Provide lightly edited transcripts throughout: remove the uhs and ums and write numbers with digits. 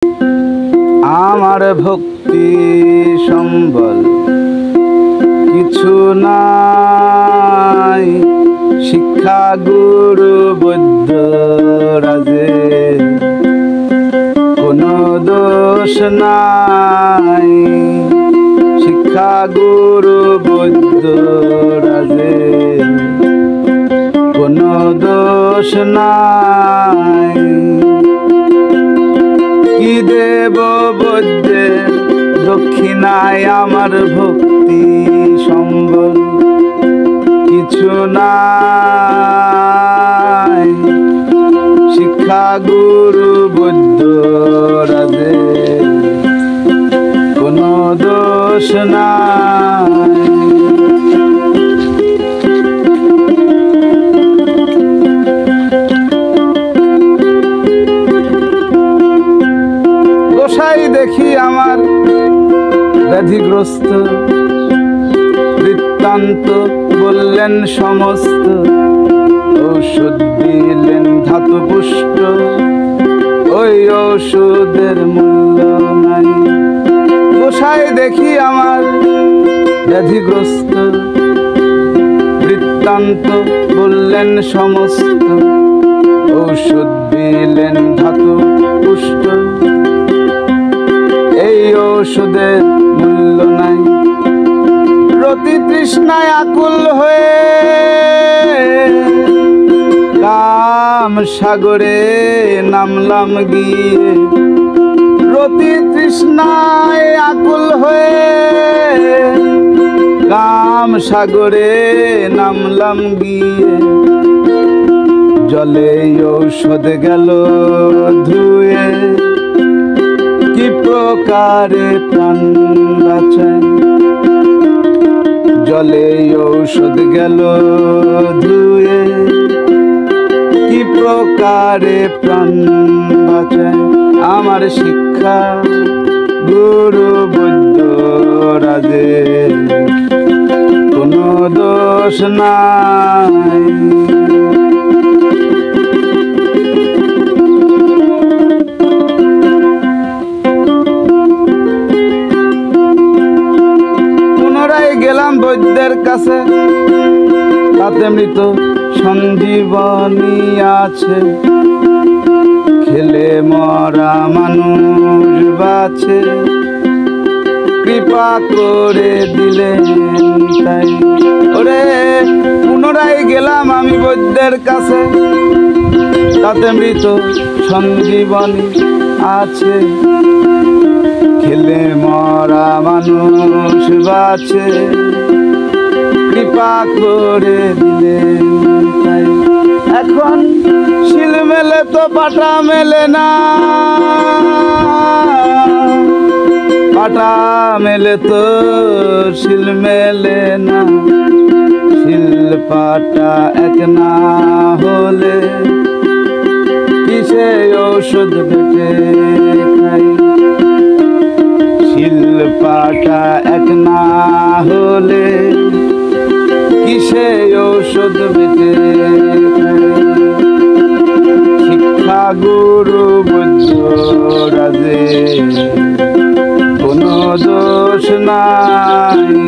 আমার ভক্তি সম্বল কিছু নাই, শিক্ষা গুরু বৈদ্য রাজে কোনো দোষ নাই, শিক্ষা গুরু বৈদ্য রাজে কোনো দোষ নাই। কি দেব বৈদ্যের দক্ষিণায় আমার ভক্তি সম্বল কিছু নাই, শিক্ষা গুরু বৈদ্য রাজে কোনো দোষ নাই। গোসাই দেখি আমার ব্যাধিগ্রস্ত, বৃত্তান্ত বললেন সমস্ত, ঔষধ দিলেন ধাতু পুষ্ট, ওই ঔষধের মূল্য নাই। গোসাই দেখি আমার ব্যাধিগ্রস্ত, বৃত্তান্ত বললেন সমস্ত, ঔষধ দিলেন ধাতু পুষ্ট, এই ঔষধের মূল্য নাই। রতি তৃষ্ণায় আকুল হয়ে কাম সাগরে নামলাম গিয়ে, রতি তৃষ্ণায় আকুল হয়ে কাম সাগরে নামলাম গিয়ে, জলে ঔষধ গেল ধুয়ে, কি প্রকারে প্রাণ বাঁচায়, জলে ঔষধ গেল ধুয়ে, কি প্রকারে প্রাণ বাঁচায়। আমার শিক্ষা গুরু বৈদ্য রাজে কোনো দোষ নাই। গেলাম বৈদ্যের কাছে, তাতে মৃত সঞ্জীবনী আছে, খেলে মরা মানুষ বাঁচে, কৃপা করে দিলেন তাই। ওরে পুনরায় গেলাম আমি বৈদ্যের কাছে, তাতে মৃত সঞ্জীবনী আছে, খেলে মরা মানুষ বাঁচে, কৃপা করে দিলেন তাই। এখন শিল মেলে তো পাটা মেলে না, পাটা মেলে তো শিল মেলে না, শিল পাটা এক না হলে কিসে ঔষধ বেটে খাই, শিল পাটা এক না হলে কিসে ঔষধ বেটে খাই। শিক্ষা গুরু বৈদ্য রাজে কোনো দোষ নাই,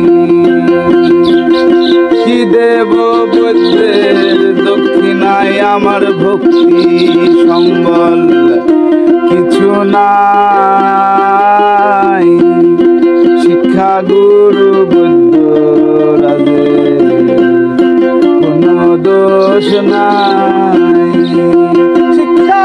কি দেব বৈদ্যের দক্ষিণায় আমার ভক্তি সম্বল কিছু নাই, শিক্ষা গুরু বৈদ্য রাজে কোনো দোষ নাই। শিক্ষা